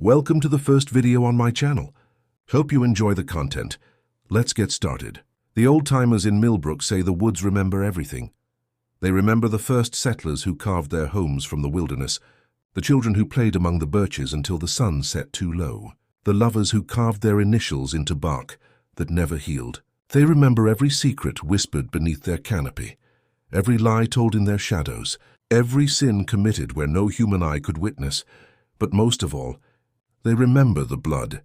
Welcome to the first video on my channel. Hope you enjoy the content. Let's get started. The old-timers in Millbrook say the woods remember everything. They remember the first settlers who carved their homes from the wilderness, the children who played among the birches until the sun set too low, the lovers who carved their initials into bark that never healed. They remember every secret whispered beneath their canopy, every lie told in their shadows, every sin committed where no human eye could witness. But most of all, they remember the blood.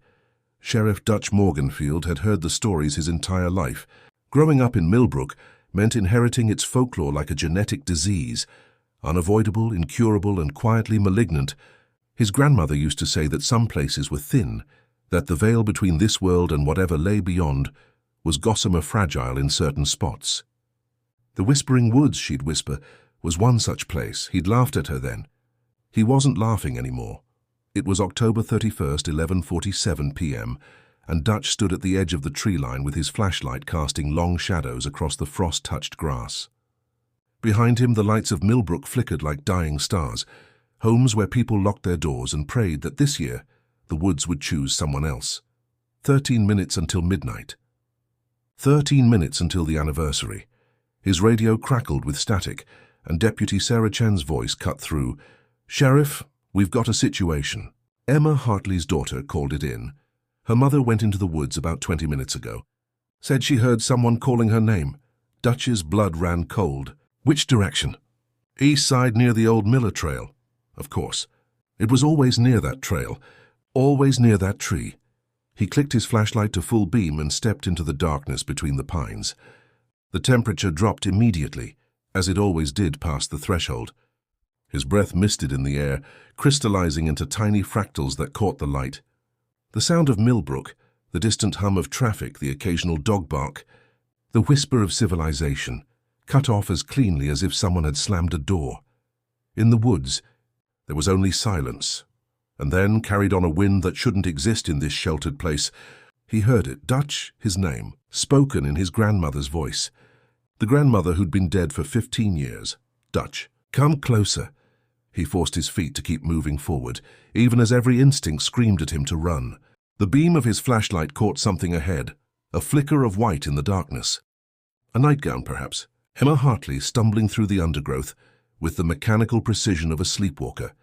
Sheriff Dutch Morganfield had heard the stories his entire life. Growing up in Millbrook meant inheriting its folklore like a genetic disease, unavoidable, incurable, and quietly malignant. His grandmother used to say that some places were thin, that the veil between this world and whatever lay beyond was gossamer fragile in certain spots. The Whispering Woods, she'd whisper, was one such place. He'd laughed at her then. He wasn't laughing anymore. It was October 31st, 11:47 p.m., and Dutch stood at the edge of the tree line with his flashlight casting long shadows across the frost-touched grass. Behind him, the lights of Millbrook flickered like dying stars, homes where people locked their doors and prayed that this year the woods would choose someone else. 13 minutes until midnight. 13 minutes until the anniversary. His radio crackled with static, and Deputy Sarah Chen's voice cut through. "Sheriff, we've got a situation." Emma Hartley's daughter called it in. Her mother went into the woods about 20 minutes ago. Said she heard someone calling her name. Dutch's blood ran cold. Which direction? East side near the old Miller Trail. Of course. It was always near that trail. Always near that tree. He clicked his flashlight to full beam and stepped into the darkness between the pines. The temperature dropped immediately, as it always did past the threshold. His breath misted in the air, crystallizing into tiny fractals that caught the light. The sound of Millbrook, the distant hum of traffic, the occasional dog bark, the whisper of civilization, cut off as cleanly as if someone had slammed a door. In the woods, there was only silence, and then, carried on a wind that shouldn't exist in this sheltered place, he heard it, Dutch, his name, spoken in his grandmother's voice. The grandmother who'd been dead for 15 years. Dutch, come closer. He forced his feet to keep moving forward, even as every instinct screamed at him to run. The beam of his flashlight caught something ahead, a flicker of white in the darkness. A nightgown, perhaps. Emma Hartley stumbling through the undergrowth with the mechanical precision of a sleepwalker.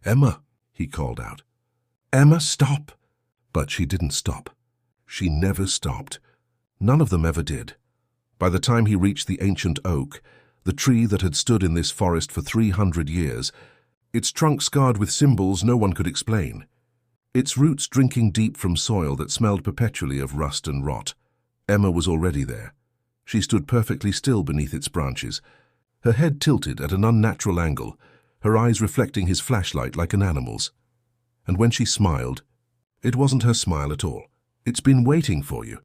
"Emma," he called out. "Emma, stop!" But she didn't stop. She never stopped. None of them ever did. By the time he reached the ancient oak, the tree that had stood in this forest for 300 years, its trunk scarred with symbols no one could explain, its roots drinking deep from soil that smelled perpetually of rust and rot, Emma was already there. She stood perfectly still beneath its branches, her head tilted at an unnatural angle, her eyes reflecting his flashlight like an animal's. And when she smiled, it wasn't her smile at all. "It's been waiting for you."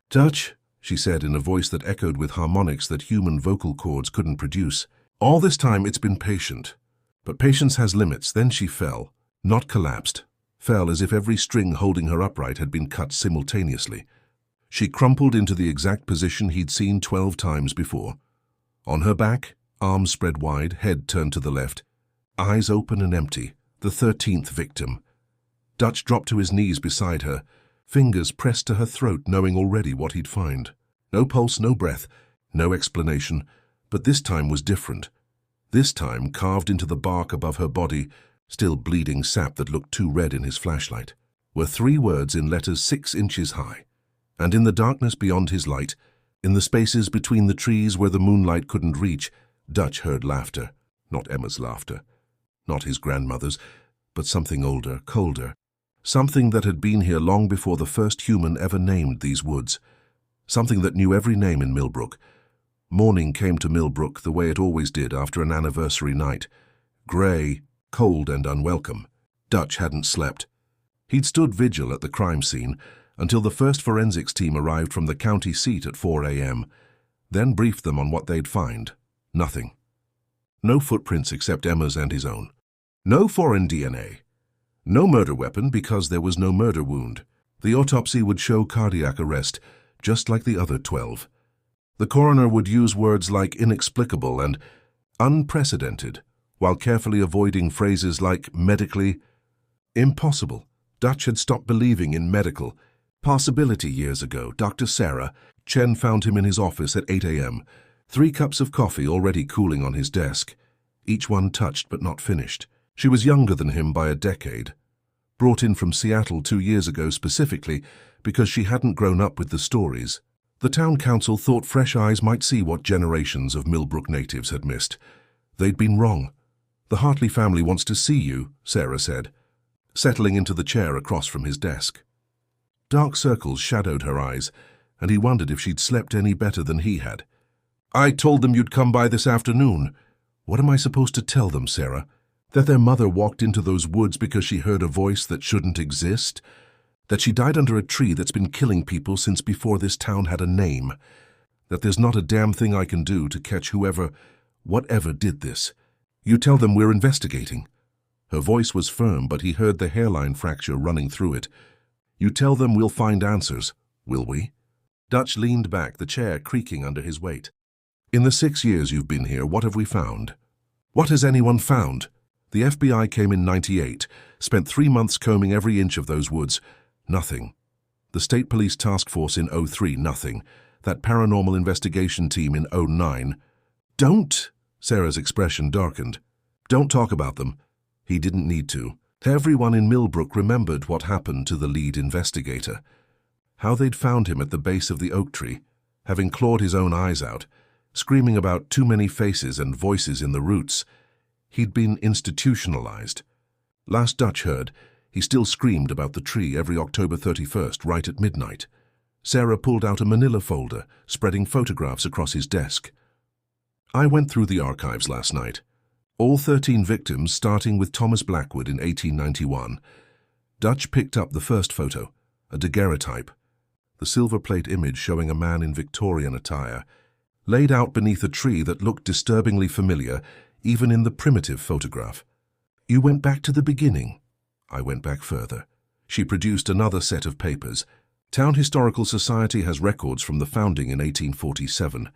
"Dutch," she said in a voice that echoed with harmonics that human vocal cords couldn't produce. "All this time it's been patient. But patience has limits." Then she fell, not collapsed, fell as if every string holding her upright had been cut simultaneously. She crumpled into the exact position he'd seen 12 times before. On her back, arms spread wide, head turned to the left, eyes open and empty, the 13th victim. Dutch dropped to his knees beside her, fingers pressed to her throat, knowing already what he'd find. No pulse, no breath, no explanation, but this time was different. This time, carved into the bark above her body, still bleeding sap that looked too red in his flashlight, were 3 words in letters 6 inches high. And in the darkness beyond his light, in the spaces between the trees where the moonlight couldn't reach, Dutch heard laughter. Not Emma's laughter, not his grandmother's, but something older, colder. Something that had been here long before the first human ever named these woods. Something that knew every name in Millbrook. Morning came to Millbrook the way it always did after an anniversary night. Grey, cold and unwelcome. Dutch hadn't slept. He'd stood vigil at the crime scene until the first forensics team arrived from the county seat at 4 a.m., then briefed them on what they'd find. Nothing. No footprints except Emma's and his own. No foreign DNA. No murder weapon because there was no murder wound. The autopsy would show cardiac arrest, just like the other 12. The coroner would use words like inexplicable and unprecedented, while carefully avoiding phrases like medically impossible. Dutch had stopped believing in medical possibility years ago. Dr. Sarah Chen found him in his office at 8 a.m., 3 cups of coffee already cooling on his desk, each one touched but not finished. She was younger than him by a decade, brought in from Seattle 2 years ago specifically because she hadn't grown up with the stories. The town council thought fresh eyes might see what generations of Millbrook natives had missed. They'd been wrong. "The Hartley family wants to see you," Sarah said, settling into the chair across from his desk. Dark circles shadowed her eyes, and he wondered if she'd slept any better than he had. "I told them you'd come by this afternoon." "What am I supposed to tell them, Sarah? That their mother walked into those woods because she heard a voice that shouldn't exist? That she died under a tree that's been killing people since before this town had a name? That there's not a damn thing I can do to catch whatever did this? You tell them we're investigating." Her voice was firm, but he heard the hairline fracture running through it. "You tell them we'll find answers, will we?" Dutch leaned back, the chair creaking under his weight. "In the 6 years you've been here, what have we found? What has anyone found? The FBI came in 98, spent 3 months combing every inch of those woods. Nothing. The State Police Task Force in 03, nothing. That paranormal investigation team in 09. Don't!" Sarah's expression darkened. "Don't talk about them." He didn't need to. Everyone in Millbrook remembered what happened to the lead investigator. How they'd found him at the base of the oak tree, having clawed his own eyes out, screaming about too many faces and voices in the roots. He'd been institutionalized. Last Dutch heard, he still screamed about the tree every October 31st, right at midnight. Sarah pulled out a manila folder, spreading photographs across his desk. "I went through the archives last night. All 13 victims, starting with Thomas Blackwood in 1891. Dutch picked up the first photo, a daguerreotype, the silver plate image showing a man in Victorian attire, laid out beneath a tree that looked disturbingly familiar, even in the primitive photograph. "You went back to the beginning." I went back further. She produced another set of papers. Town Historical Society has records from the founding in 1847.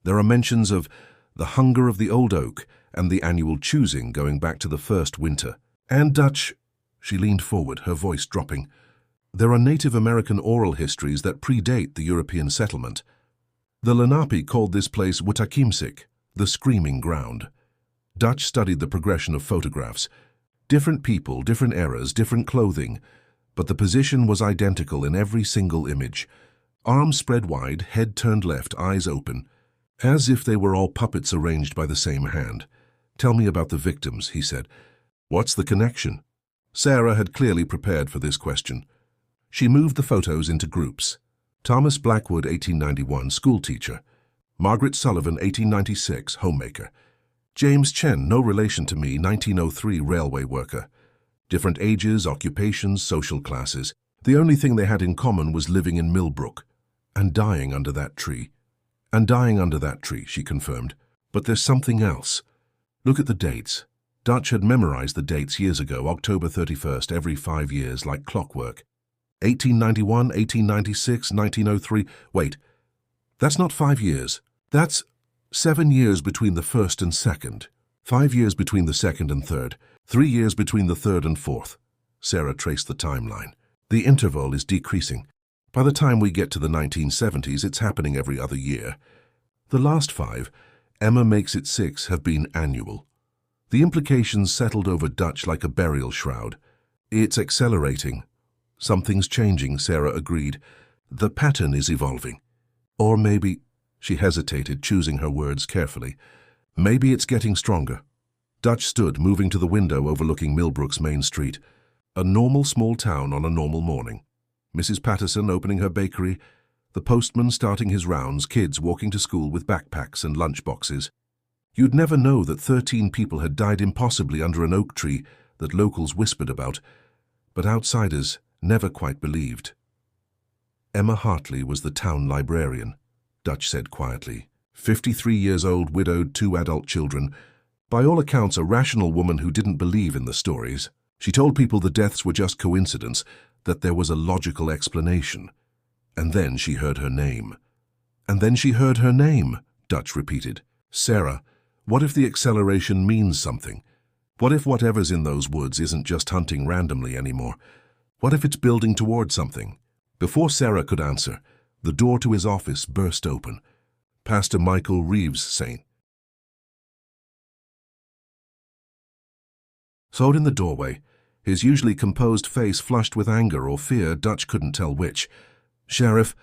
There are mentions of the hunger of the old oak and the annual choosing going back to the first winter. And Dutch, she leaned forward, her voice dropping, there are Native American oral histories that predate the European settlement. The Lenape called this place Wittakimsik, the Screaming Ground. Dutch studied the progression of photographs. Different people, different eras, different clothing, but the position was identical in every single image. Arms spread wide, head turned left, eyes open, as if they were all puppets arranged by the same hand. "Tell me about the victims," he said. "What's the connection?" Sarah had clearly prepared for this question. She moved the photos into groups. Thomas Blackwood, 1891, schoolteacher. Margaret Sullivan, 1896, homemaker. James Chen, no relation to me, 1903, railway worker. Different ages, occupations, social classes. The only thing they had in common was living in Millbrook. And dying under that tree. "And dying under that tree," she confirmed. "But there's something else. Look at the dates." Dutch had memorized the dates years ago, October 31st, every 5 years, like clockwork. 1891, 1896, 1903. Wait, that's not 5 years. That's 7 years between the first and second. 5 years between the second and third. 3 years between the third and fourth. Sarah traced the timeline. The interval is decreasing. By the time we get to the 1970s, it's happening every other year. The last 5, Emma makes it 6, have been annual. The implications settled over Dutch like a burial shroud. "It's accelerating. Something's changing," Sarah agreed. "The pattern is evolving. Or maybe," she hesitated, choosing her words carefully, "maybe it's getting stronger." Dutch stood, moving to the window overlooking Millbrook's main street. A normal small town on a normal morning. Mrs. Patterson opening her bakery, the postman starting his rounds, kids walking to school with backpacks and lunch boxes. You'd never know that 13 people had died impossibly under an oak tree that locals whispered about, but outsiders never quite believed. Emma Hartley was the town librarian, Dutch said quietly. 53 years old, widowed, 2 adult children. By all accounts, a rational woman who didn't believe in the stories. She told people the deaths were just coincidence, that there was a logical explanation. And then she heard her name. "And then she heard her name," Dutch repeated. "Sarah, what if the acceleration means something? What if whatever's in those woods isn't just hunting randomly anymore? What if it's building toward something? Before Sarah could answer, the door to his office burst open. Pastor Michael Reeves Saint stood in the doorway, his usually composed face flushed with anger or fear. Dutch couldn't tell which. "Sheriff,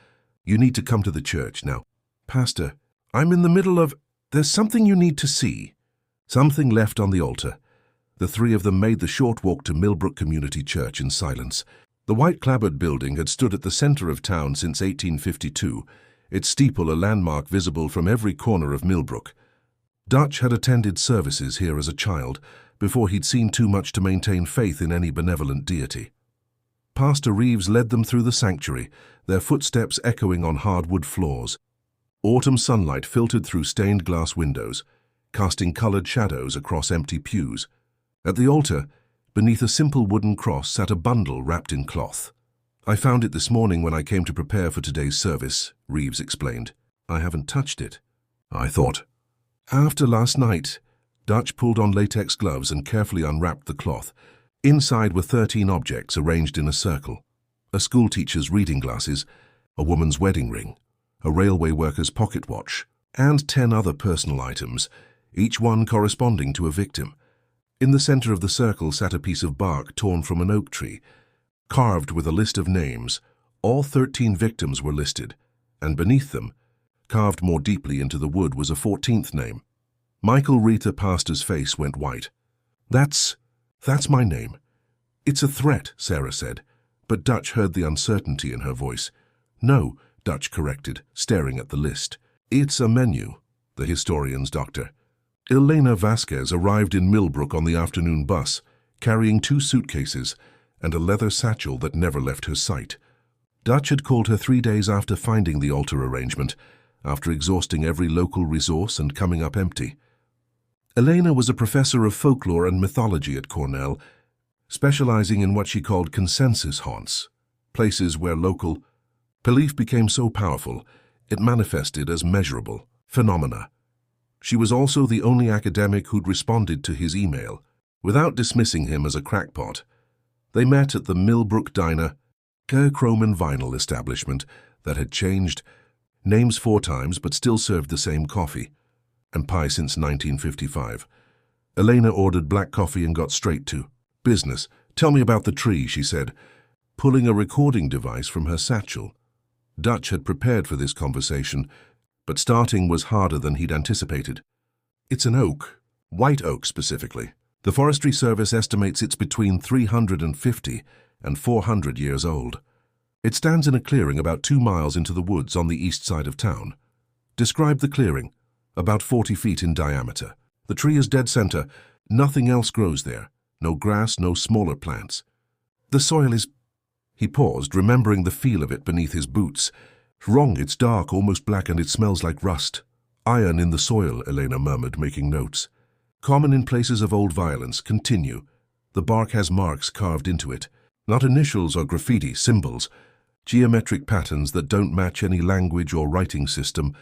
you need to come to the church now." "Pastor, I'm in the middle of... There's something you need to see." Something left on the altar. The three of them made the short walk to Millbrook Community Church in silence. The white-clapboard building had stood at the center of town since 1852, its steeple a landmark visible from every corner of Millbrook. Dutch had attended services here as a child, before he'd seen too much to maintain faith in any benevolent deity. Pastor Reeves led them through the sanctuary, their footsteps echoing on hardwood floors. Autumn sunlight filtered through stained glass windows, casting colored shadows across empty pews. At the altar, beneath a simple wooden cross, sat a bundle wrapped in cloth. "I found it this morning when I came to prepare for today's service," Reeves explained. "I haven't touched it." "I thought." "After last night," Dutch pulled on latex gloves and carefully unwrapped the cloth. Inside were 13 objects arranged in a circle. A schoolteacher's reading glasses, a woman's wedding ring, a railway worker's pocket watch, and 10 other personal items, each one corresponding to a victim. In the center of the circle sat a piece of bark torn from an oak tree, carved with a list of names. All 13 victims were listed, and beneath them, carved more deeply into the wood, was a 14th name. Michael Rita Pastor's face went white. That's my name." "It's a threat," Sarah said, but Dutch heard the uncertainty in her voice. "No," Dutch corrected, staring at the list. "It's a menu," the historian's doctor. Elena Vasquez arrived in Millbrook on the afternoon bus, carrying 2 suitcases and a leather satchel that never left her sight. Dutch had called her 3 days after finding the altar arrangement, after exhausting every local resource and coming up empty. Elena was a professor of folklore and mythology at Cornell, specializing in what she called consensus haunts, places where local belief became so powerful it manifested as measurable phenomena. She was also the only academic who'd responded to his email, without dismissing him as a crackpot. They met at the Millbrook Diner, a chrome and vinyl establishment that had changed names 4 times but still served the same coffee and pie since 1955. Elena ordered black coffee and got straight to business. "Tell me about the tree," she said, pulling a recording device from her satchel. Dutch had prepared for this conversation, but starting was harder than he'd anticipated. "It's an oak, white oak specifically. The Forestry Service estimates it's between 350 and 400 years old. It stands in a clearing about 2 miles into the woods on the east side of town." "Describe the clearing." "About 40 feet in diameter. The tree is dead center. Nothing else grows there. No grass, no smaller plants. The soil is..." He paused, remembering the feel of it beneath his boots. "Wrong, it's dark, almost black, and it smells like rust." "Iron in the soil," Elena murmured, making notes. "Common in places of old violence. Continue." "The bark has marks carved into it. Not initials or graffiti, symbols. Geometric patterns that don't match any language or writing system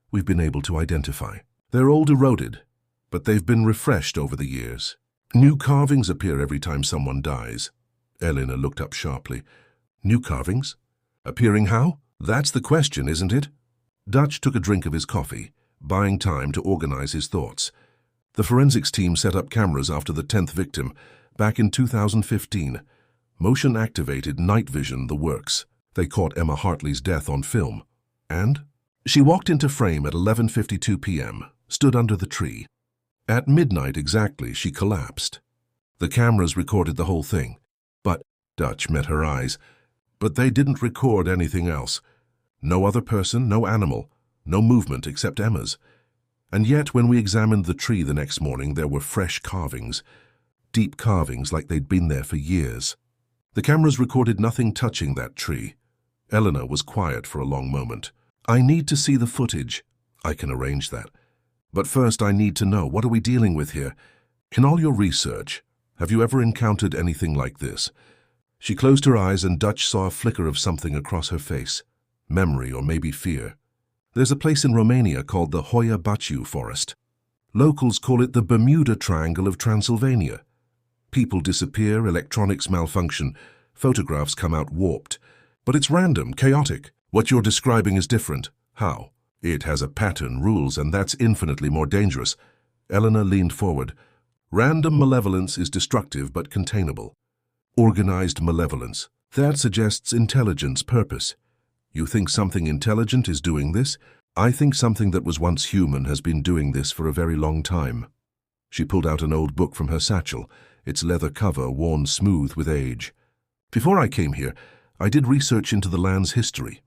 we've been able to identify. They're old, eroded, but they've been refreshed over the years. New carvings appear every time someone dies." Elena looked up sharply. "New carvings? Appearing how? That's the question, isn't it?" Dutch took a drink of his coffee, buying time to organize his thoughts. The forensics team set up cameras after the 10th victim, back in 2015. Motion-activated night vision, the works. They caught Emma Hartley's death on film. And? She walked into frame at 11:52 p.m., stood under the tree. At midnight exactly, she collapsed. The cameras recorded the whole thing. But, Dutch met her eyes, but they didn't record anything else. No other person, no animal, no movement except Emma's. And yet, when we examined the tree the next morning, there were fresh carvings. Deep carvings like they'd been there for years. The cameras recorded nothing touching that tree. Eleanor was quiet for a long moment. "I need to see the footage." "I can arrange that. But first I need to know, what are we dealing with here? In all your research, have you ever encountered anything like this?" She closed her eyes and Dutch saw a flicker of something across her face. Memory or maybe fear. "There's a place in Romania called the Hoia Baciu Forest. Locals call it the Bermuda Triangle of Transylvania. People disappear, electronics malfunction, Photographs come out warped. But it's random, chaotic. What you're describing is different. How? It has a pattern, rules, and that's infinitely more dangerous. Eleanor leaned forward. Random malevolence is destructive but containable. Organized malevolence. That suggests intelligence, purpose. You think something intelligent is doing this? I think something that was once human has been doing this for a very long time. She pulled out an old book from her satchel, its leather cover worn smooth with age. Before I came here, I did research into the land's history.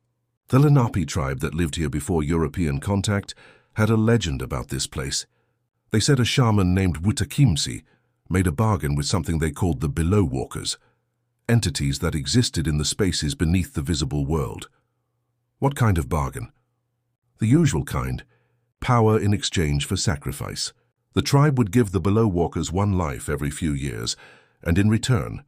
The Lenape tribe that lived here before European contact had a legend about this place. They said a shaman named Wutakimsi made a bargain with something they called the Below Walkers, entities that existed in the spaces beneath the visible world. What kind of bargain? The usual kind, power in exchange for sacrifice. The tribe would give the Below Walkers one life every few years, and in return,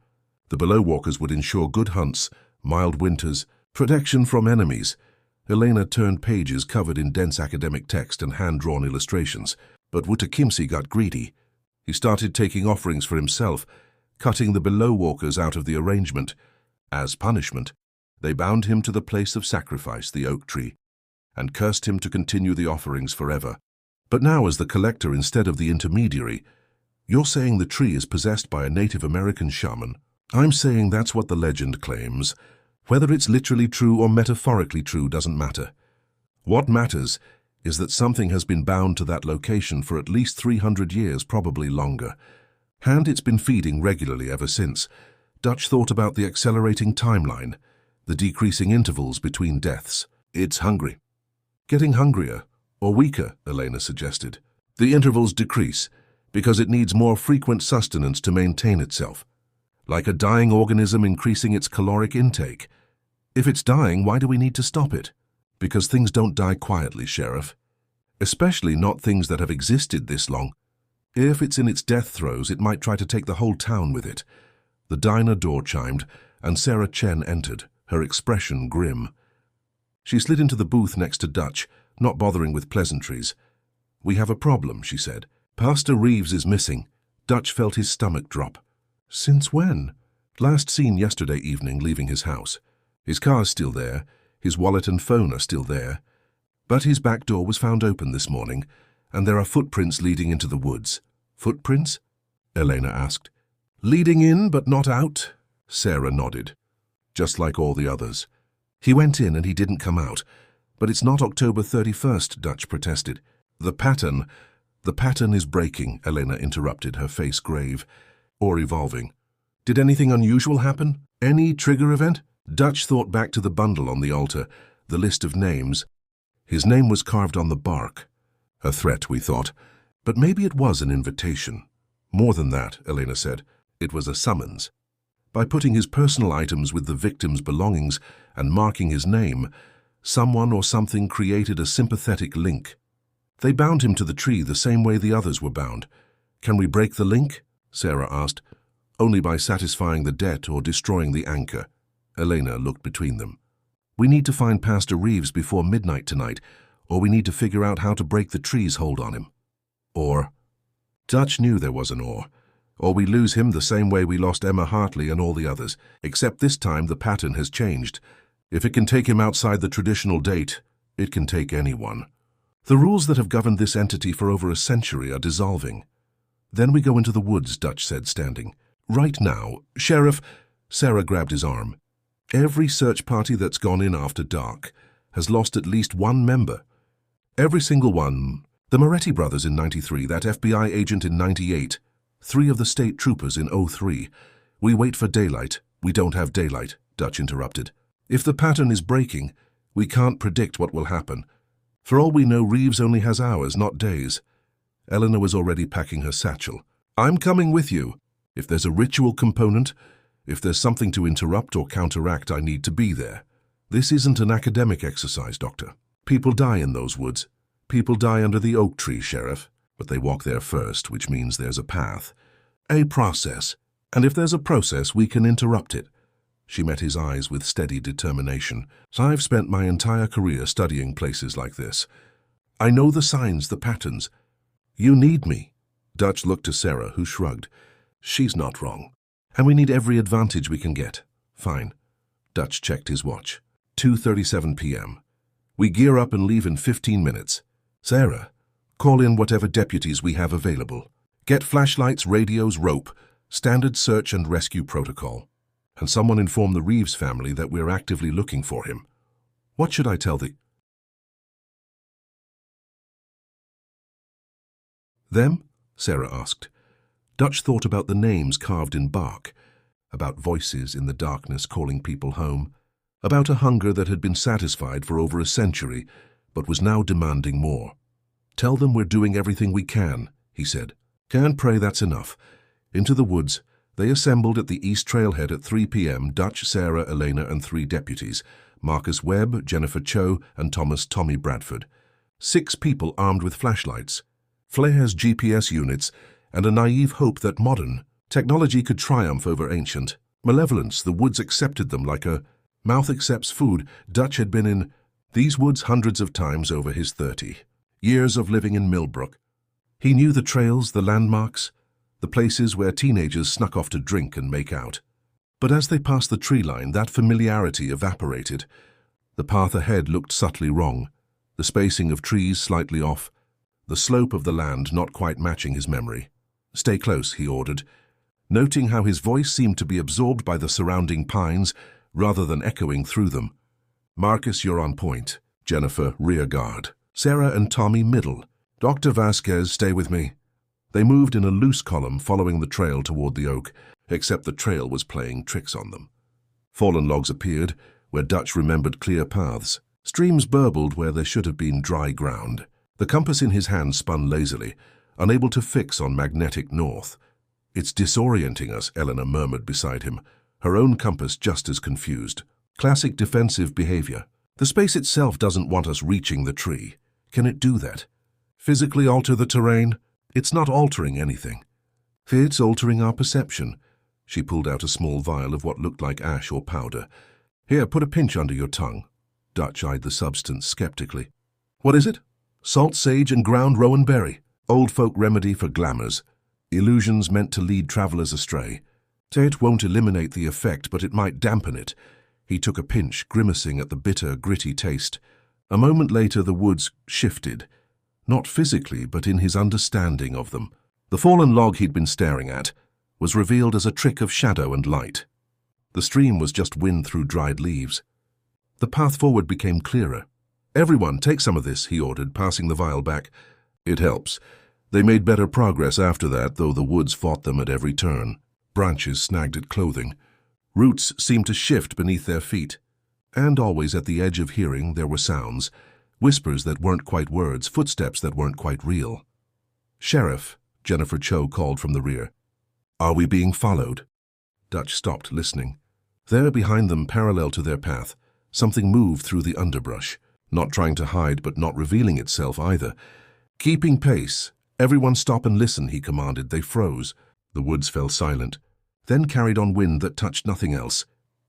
the Below Walkers would ensure good hunts, mild winters, protection from enemies. Elena turned pages covered in dense academic text and hand-drawn illustrations. But Wutakimsi got greedy. He started taking offerings for himself, cutting the Below Walkers out of the arrangement. As punishment, they bound him to the place of sacrifice, the oak tree, and cursed him to continue the offerings forever. But now, as the collector instead of the intermediary, you're saying the tree is possessed by a Native American shaman. I'm saying that's what the legend claims. Whether it's literally true or metaphorically true doesn't matter. What matters is that something has been bound to that location for at least 300 years, probably longer. And it's been feeding regularly ever since. Dutch thought about the accelerating timeline, the decreasing intervals between deaths. It's hungry. Getting hungrier, or weaker, Elena suggested. The intervals decrease because it needs more frequent sustenance to maintain itself. Like a dying organism increasing its caloric intake. If it's dying, why do we need to stop it? Because things don't die quietly, Sheriff. Especially not things that have existed this long. If it's in its death throes, it might try to take the whole town with it. The diner door chimed, and Sarah Chen entered, her expression grim. She slid into the booth next to Dutch, not bothering with pleasantries. We have a problem, she said. Pastor Reeves is missing. Dutch felt his stomach drop. Since when? Last seen yesterday evening leaving his house. His car's still there. His wallet and phone are still there. But his back door was found open this morning, and there are footprints leading into the woods. Footprints? Elena asked. Leading in but not out? Sarah nodded. Just like all the others. He went in and he didn't come out. But it's not October 31st, Dutch protested. The pattern is breaking, Elena interrupted, her face grave. Or evolving. Did anything unusual happen? Any trigger event? Dutch thought back to the bundle on the altar, the list of names. His name was carved on the bark. A threat, we thought. But maybe it was an invitation. More than that, Elena said. It was a summons. By putting his personal items with the victim's belongings and marking his name, someone or something created a sympathetic link. They bound him to the tree the same way the others were bound. Can we break the link? Sarah asked. Only by satisfying the debt or destroying the anchor. Elena looked between them. We need to find Pastor Reeves before midnight tonight, or we need to figure out how to break the tree's hold on him. Or. Dutch knew there was an or we lose him the same way we lost Emma Hartley and all the others, except this time the pattern has changed. If it can take him outside the traditional date, it can take anyone. The rules that have governed this entity for over a century are dissolving. Then we go into the woods, Dutch said, standing. Right now, Sheriff. Sarah grabbed his arm. Every search party that's gone in after dark has lost at least one member. Every single one. The Moretti brothers in '93, that FBI agent in '98, 3 of the state troopers in '03. We wait for daylight. We don't have daylight, Dutch interrupted. If the pattern is breaking, we can't predict what will happen. For all we know, Reeves only has hours, not days. Eleanor was already packing her satchel. I'm coming with you. If there's a ritual component, if there's something to interrupt or counteract, I need to be there. This isn't an academic exercise, Doctor. People die in those woods. People die under the oak tree, Sheriff. But they walk there first, which means there's a path. A process. And if there's a process, we can interrupt it. She met his eyes with steady determination. I've spent my entire career studying places like this. I know the signs, the patterns. You need me. Dutch looked to Sarah, who shrugged. She's not wrong. And we need every advantage we can get. Fine. Dutch checked his watch. 2:37 p.m. We gear up and leave in 15 minutes. Sarah, call in whatever deputies we have available. Get flashlights, radios, rope, standard search and rescue protocol. And someone inform the Reeves family that we're actively looking for him. What should I tell them? Sarah asked. Dutch thought about the names carved in bark, about voices in the darkness calling people home, about a hunger that had been satisfied for over a century, but was now demanding more. Tell them we're doing everything we can, he said. Can't pray that's enough. Into the woods, they assembled at the East Trailhead at 3 p.m. Dutch, Sarah, Elena, and 3 deputies, Marcus Webb, Jennifer Cho, and Thomas Tommy Bradford. 6 people armed with flashlights, flares, GPS units, and a naive hope that modern technology could triumph over ancient malevolence. The woods accepted them like a mouth accepts food. Dutch had been in these woods hundreds of times over his 30 years of living in Millbrook. He knew the trails, the landmarks, the places where teenagers snuck off to drink and make out. But as they passed the tree line, that familiarity evaporated. The path ahead looked subtly wrong, the spacing of trees slightly off, the slope of the land not quite matching his memory. Stay close, he ordered, noting how his voice seemed to be absorbed by the surrounding pines rather than echoing through them. Marcus, you're on point. Jennifer, rear guard. Sarah and Tommy, middle. Dr. Vasquez, stay with me. They moved in a loose column following the trail toward the oak, except the trail was playing tricks on them. Fallen logs appeared, where Dutch remembered clear paths. Streams burbled where there should have been dry ground. The compass in his hand spun lazily, unable to fix on magnetic north. It's disorienting us, Eleanor murmured beside him, her own compass just as confused. Classic defensive behavior. The space itself doesn't want us reaching the tree. Can it do that? Physically alter the terrain? It's not altering anything. It's altering our perception. She pulled out a small vial of what looked like ash or powder. Here, put a pinch under your tongue. Dutch eyed the substance skeptically. What is it? Salt, sage, and ground rowan berry. Old folk remedy for glamours. Illusions meant to lead travelers astray. It won't eliminate the effect, but it might dampen it. He took a pinch, grimacing at the bitter, gritty taste. A moment later, the woods shifted. Not physically, but in his understanding of them. The fallen log he'd been staring at was revealed as a trick of shadow and light. The stream was just wind through dried leaves. The path forward became clearer. Everyone, take some of this, he ordered, passing the vial back. It helps. They made better progress after that, though the woods fought them at every turn. Branches snagged at clothing. Roots seemed to shift beneath their feet. And always at the edge of hearing there were sounds, whispers that weren't quite words, footsteps that weren't quite real. Sheriff, Jennifer Cho called from the rear. Are we being followed? Dutch stopped, listening. There behind them, parallel to their path, something moved through the underbrush, not trying to hide but not revealing itself either. Keeping pace. Everyone stop and listen, he commanded. They froze. The woods fell silent, then carried on wind that touched nothing else.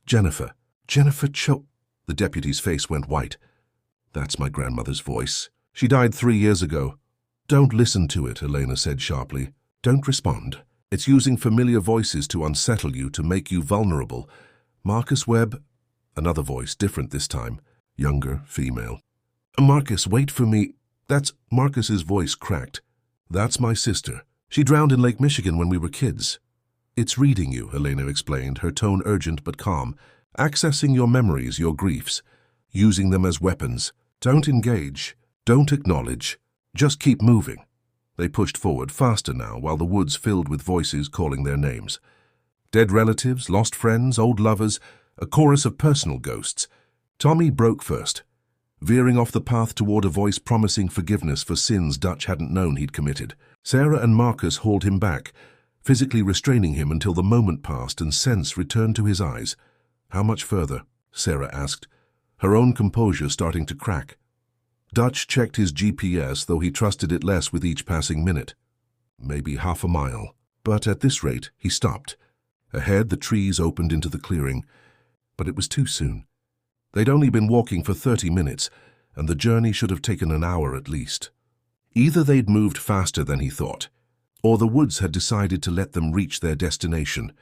Jennifer Cho. The deputy's face went white. That's my grandmother's voice. She died 3 years ago. Don't listen to it, Elena said sharply. Don't respond. It's using familiar voices to unsettle you, to make you vulnerable. Marcus Webb. Another voice, different this time. Younger, female. Marcus, wait for me. That's Marcus's voice cracked. That's my sister. She drowned in Lake Michigan when we were kids. It's reading you, Elena explained, her tone urgent but calm. Accessing your memories, your griefs. Using them as weapons. Don't engage. Don't acknowledge. Just keep moving. They pushed forward, faster now, while the woods filled with voices calling their names. Dead relatives, lost friends, old lovers, a chorus of personal ghosts. Tommy broke first, veering off the path toward a voice promising forgiveness for sins Dutch hadn't known he'd committed. Sarah and Marcus hauled him back, physically restraining him until the moment passed and sense returned to his eyes. How much further? Sarah asked, her own composure starting to crack. Dutch checked his GPS, though he trusted it less with each passing minute. Maybe half a mile. But at this rate, he stopped. Ahead, the trees opened into the clearing. But it was too soon. They'd only been walking for 30 minutes, and the journey should have taken an hour at least. Either they'd moved faster than he thought, or the woods had decided to let them reach their destination.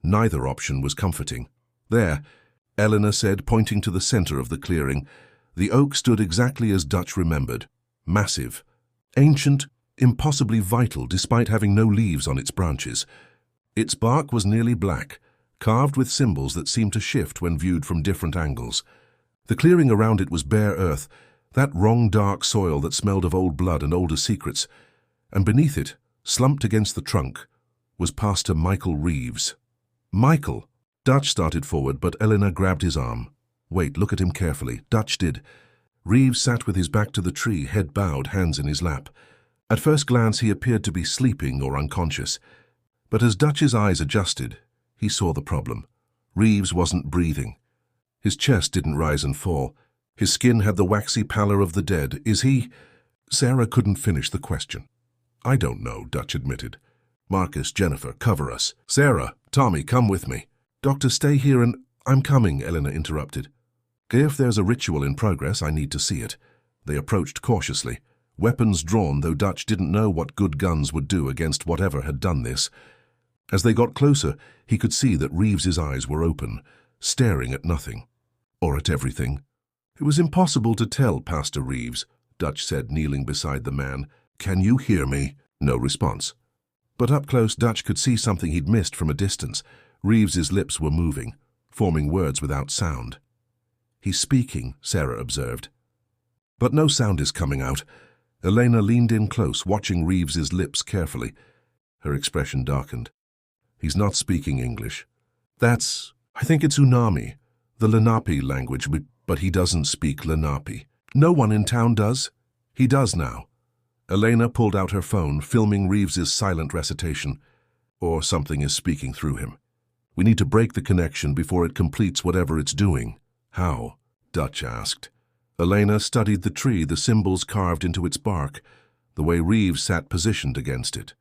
Neither option was comforting. There, Eleanor said, pointing to the center of the clearing. The oak stood exactly as Dutch remembered. Massive, ancient, impossibly vital despite having no leaves on its branches. Its bark was nearly black, carved with symbols that seemed to shift when viewed from different angles. The clearing around it was bare earth, that wrong dark soil that smelled of old blood and older secrets. And beneath it, slumped against the trunk, was Pastor Michael Reeves. Michael! Dutch started forward, but Eleanor grabbed his arm. Wait, look at him carefully. Dutch did. Reeves sat with his back to the tree, head bowed, hands in his lap. At first glance he appeared to be sleeping or unconscious. But as Dutch's eyes adjusted, he saw the problem. Reeves wasn't breathing. His chest didn't rise and fall. His skin had the waxy pallor of the dead. Is he... Sarah couldn't finish the question. I don't know, Dutch admitted. Marcus, Jennifer, cover us. Sarah, Tommy, come with me. Doctor, stay here and... I'm coming, Eleanor interrupted. If there's a ritual in progress, I need to see it. They approached cautiously, weapons drawn, though Dutch didn't know what good guns would do against whatever had done this. As they got closer, he could see that Reeves's eyes were open, staring at nothing. Or at everything. It was impossible to tell, Pastor Reeves, Dutch said, kneeling beside the man. Can you hear me? No response. But up close, Dutch could see something he'd missed from a distance. Reeves's lips were moving, forming words without sound. He's speaking, Sarah observed. But no sound is coming out. Elena leaned in close, watching Reeves's lips carefully. Her expression darkened. He's not speaking English. I think it's Unami, the Lenape language, but he doesn't speak Lenape. No one in town does. He does now. Elena pulled out her phone, filming Reeves's silent recitation. Or something is speaking through him. We need to break the connection before it completes whatever it's doing. How? Dutch asked. Elena studied the tree, the symbols carved into its bark, the way Reeves sat positioned against it.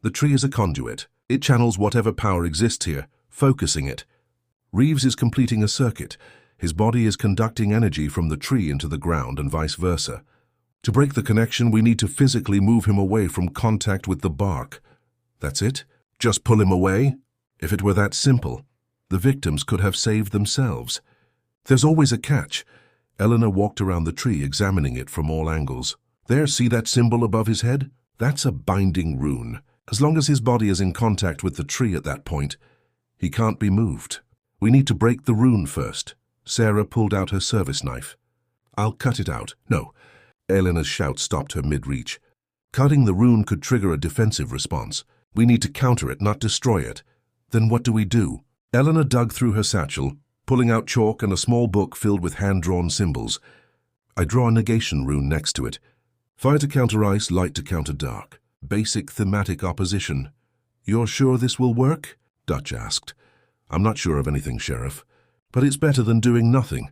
The tree is a conduit. It channels whatever power exists here, focusing it. Reeves is completing a circuit. His body is conducting energy from the tree into the ground and vice versa. To break the connection, we need to physically move him away from contact with the bark. That's it? Just pull him away? If it were that simple, the victims could have saved themselves. There's always a catch. Eleanor walked around the tree, examining it from all angles. There, see that symbol above his head? That's a binding rune. As long as his body is in contact with the tree at that point, he can't be moved. We need to break the rune first. Sarah pulled out her service knife. I'll cut it out. No. Eleanor's shout stopped her mid-reach. Cutting the rune could trigger a defensive response. We need to counter it, not destroy it. Then what do? Eleanor dug through her satchel, pulling out chalk and a small book filled with hand-drawn symbols. I draw a negation rune next to it. Fire to counter ice, light to counter dark. Basic thematic opposition. You're sure this will work? Dutch asked. I'm not sure of anything, Sheriff, but it's better than doing nothing.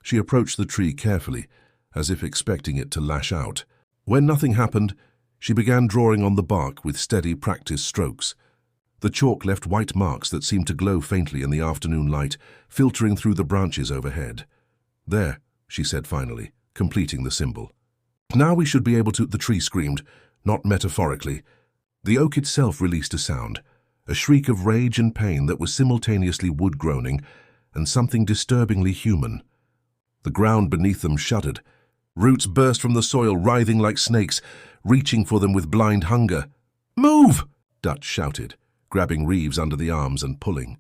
She approached the tree carefully, as if expecting it to lash out. When nothing happened, she began drawing on the bark with steady, practiced strokes. The chalk left white marks that seemed to glow faintly in the afternoon light, filtering through the branches overhead. There, she said finally, completing the symbol. Now we should be able to, the tree screamed, not metaphorically. The oak itself released a sound, a shriek of rage and pain that was simultaneously wood-groaning and something disturbingly human. The ground beneath them shuddered. Roots burst from the soil, writhing like snakes, reaching for them with blind hunger. Move! Dutch shouted, grabbing Reeves under the arms and pulling.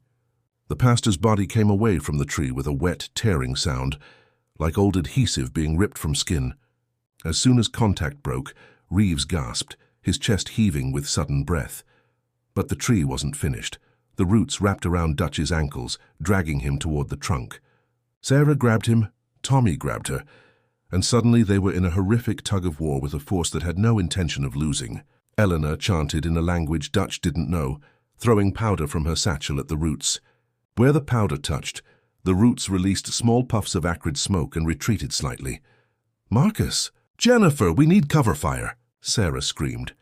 The pastor's body came away from the tree with a wet, tearing sound, like old adhesive being ripped from skin. As soon as contact broke, Reeves gasped, his chest heaving with sudden breath. But the tree wasn't finished. The roots wrapped around Dutch's ankles, dragging him toward the trunk. Sarah grabbed him, Tommy grabbed her, and suddenly they were in a horrific tug-of-war with a force that had no intention of losing. Eleanor chanted in a language Dutch didn't know, throwing powder from her satchel at the roots. Where the powder touched, the roots released small puffs of acrid smoke and retreated slightly. Marcus! Jennifer, we need cover fire! Sarah screamed.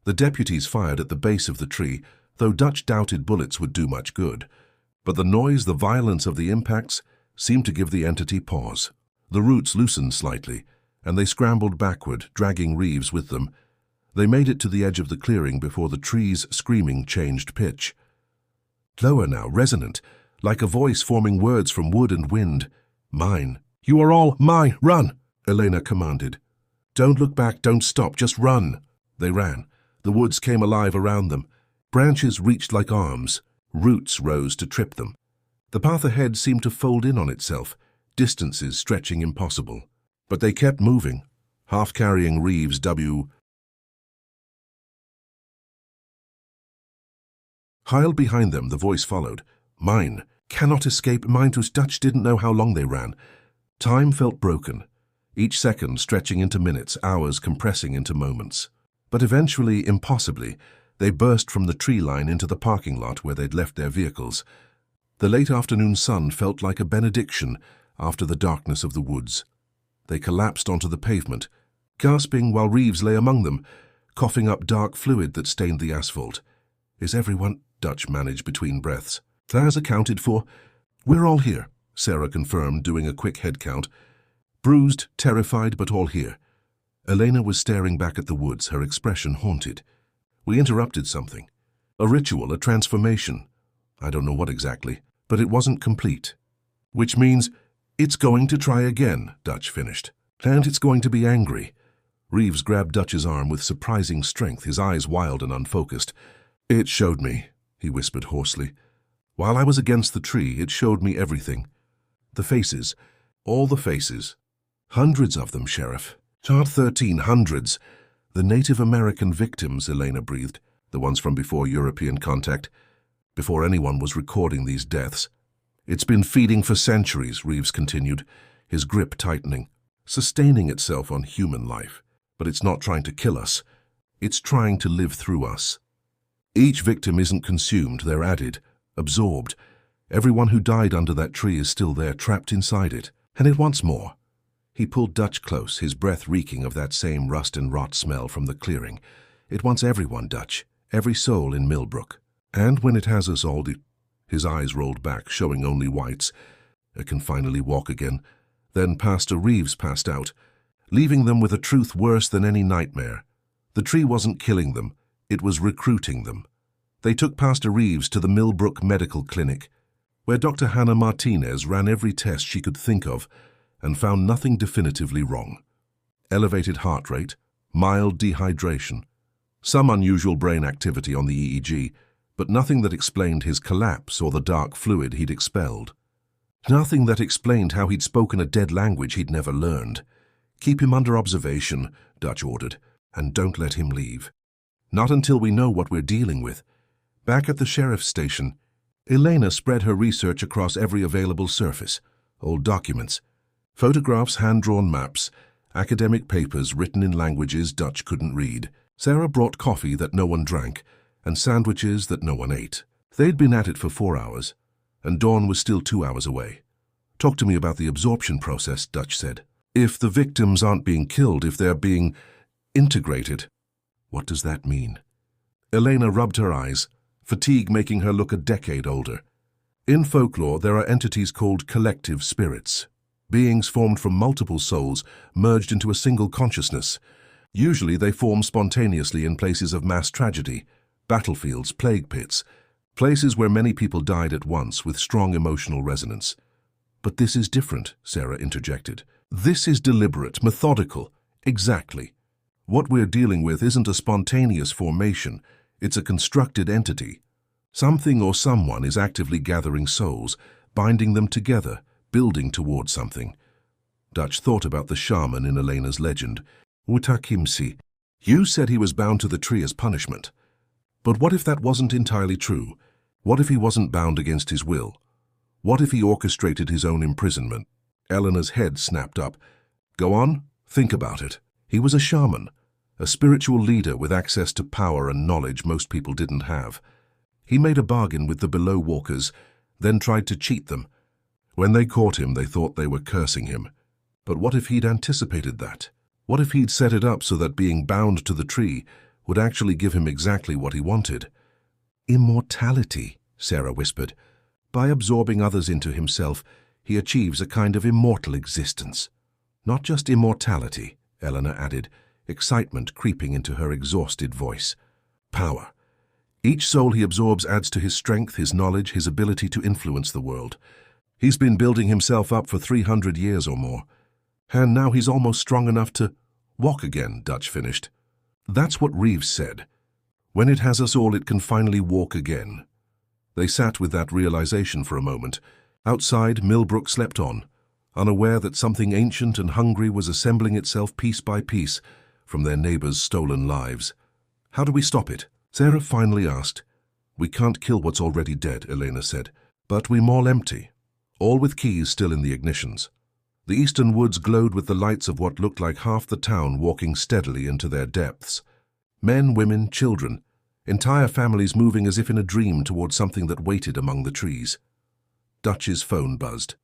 The deputies fired at the base of the tree, though Dutch doubted bullets would do much good. But the noise, the violence of the impacts, seemed to give the entity pause. The roots loosened slightly, and they scrambled backward, dragging Reeves with them. They made it to the edge of the clearing before the tree's screaming changed pitch. Lower now, resonant, like a voice forming words from wood and wind. Mine. You are all mine. Run, Elena commanded. Don't look back, don't stop, just run. They ran. The woods came alive around them. Branches reached like arms. Roots rose to trip them. The path ahead seemed to fold in on itself, distances stretching impossible. But they kept moving, half carrying Reeves W. Hiled behind them, the voice followed. Mine. Cannot escape. Mindus Dutch didn't know how long they ran. Time felt broken, each second stretching into minutes, hours compressing into moments. But eventually, impossibly, they burst from the tree line into the parking lot where they'd left their vehicles. The late afternoon sun felt like a benediction after the darkness of the woods. They collapsed onto the pavement, gasping while Reeves lay among them, coughing up dark fluid that stained the asphalt. Is everyone? Dutch managed between breaths. That's accounted for. We're all here, Sarah confirmed, doing a quick head count. Bruised, terrified, but all here. Elena was staring back at the woods, her expression haunted. We interrupted something. A ritual, a transformation. I don't know what exactly, but it wasn't complete. Which means it's going to try again, Dutch finished. And it's going to be angry. Reeves grabbed Dutch's arm with surprising strength, his eyes wild and unfocused. It showed me, he whispered hoarsely. While I was against the tree, it showed me everything. The faces. All the faces. Hundreds of them, Sheriff. Chart 13, hundreds. The Native American victims, Elena breathed. The ones from before European contact. Before anyone was recording these deaths. It's been feeding for centuries, Reeves continued, his grip tightening, sustaining itself on human life. But it's not trying to kill us. It's trying to live through us. Each victim isn't consumed, they're added, absorbed. Everyone who died under that tree is still there, trapped inside it. And it wants more. He pulled Dutch close, his breath reeking of that same rust and rot smell from the clearing. It wants everyone, Dutch, every soul in Millbrook. And when it has us all, his eyes rolled back, showing only whites. It can finally walk again. Then Pastor Reeves passed out, leaving them with a truth worse than any nightmare. The tree wasn't killing them, it was recruiting them. They took Pastor Reeves to the Millbrook Medical Clinic, where Dr. Hannah Martinez ran every test she could think of and found nothing definitively wrong. Elevated heart rate, mild dehydration, some unusual brain activity on the EEG, but nothing that explained his collapse or the dark fluid he'd expelled. Nothing that explained how he'd spoken a dead language he'd never learned. Keep him under observation, Dutch ordered, and don't let him leave. Not until we know what we're dealing with. Back at the sheriff's station, Elena spread her research across every available surface, old documents, photographs, hand-drawn maps, academic papers written in languages Dutch couldn't read. Sarah brought coffee that no one drank, and sandwiches that no one ate. They'd been at it for 4 hours, and dawn was still 2 hours away. Talk to me about the absorption process, Dutch said. If the victims aren't being killed, if they're being integrated, what does that mean? Elena rubbed her eyes, fatigue making her look a decade older. In folklore, there are entities called collective spirits, beings formed from multiple souls merged into a single consciousness. Usually they form spontaneously in places of mass tragedy, battlefields, plague pits, places where many people died at once with strong emotional resonance. But this is different, Sarah interjected. This is deliberate, methodical. Exactly. What we're dealing with isn't a spontaneous formation, it's a constructed entity. Something or someone is actively gathering souls, binding them together, building towards something. Dutch thought about the shaman in Elena's legend, Utakimsi. You said he was bound to the tree as punishment. But what if that wasn't entirely true? What if he wasn't bound against his will? What if he orchestrated his own imprisonment? Eleanor's head snapped up. Go on, think about it. He was a shaman, a spiritual leader with access to power and knowledge most people didn't have. He made a bargain with the below walkers, then tried to cheat them. When they caught him, they thought they were cursing him. But what if he'd anticipated that? What if he'd set it up so that being bound to the tree would actually give him exactly what he wanted? Immortality, Sarah whispered. By absorbing others into himself, he achieves a kind of immortal existence. Not just immortality, Eleanor added, excitement creeping into her exhausted voice. Power. Each soul he absorbs adds to his strength, his knowledge, his ability to influence the world. He's been building himself up for 300 years or more. And now he's almost strong enough to walk again, Dutch finished. That's what Reeves said. When it has us all, it can finally walk again. They sat with that realization for a moment. Outside, Millbrook slept on, unaware that something ancient and hungry was assembling itself piece by piece from their neighbors' stolen lives. How do we stop it? Sarah finally asked. We can't kill what's already dead, Elena said, but we maul empty, all with keys still in the ignitions. The eastern woods glowed with the lights of what looked like half the town walking steadily into their depths. Men, women, children, entire families moving as if in a dream toward something that waited among the trees. Dutch's phone buzzed.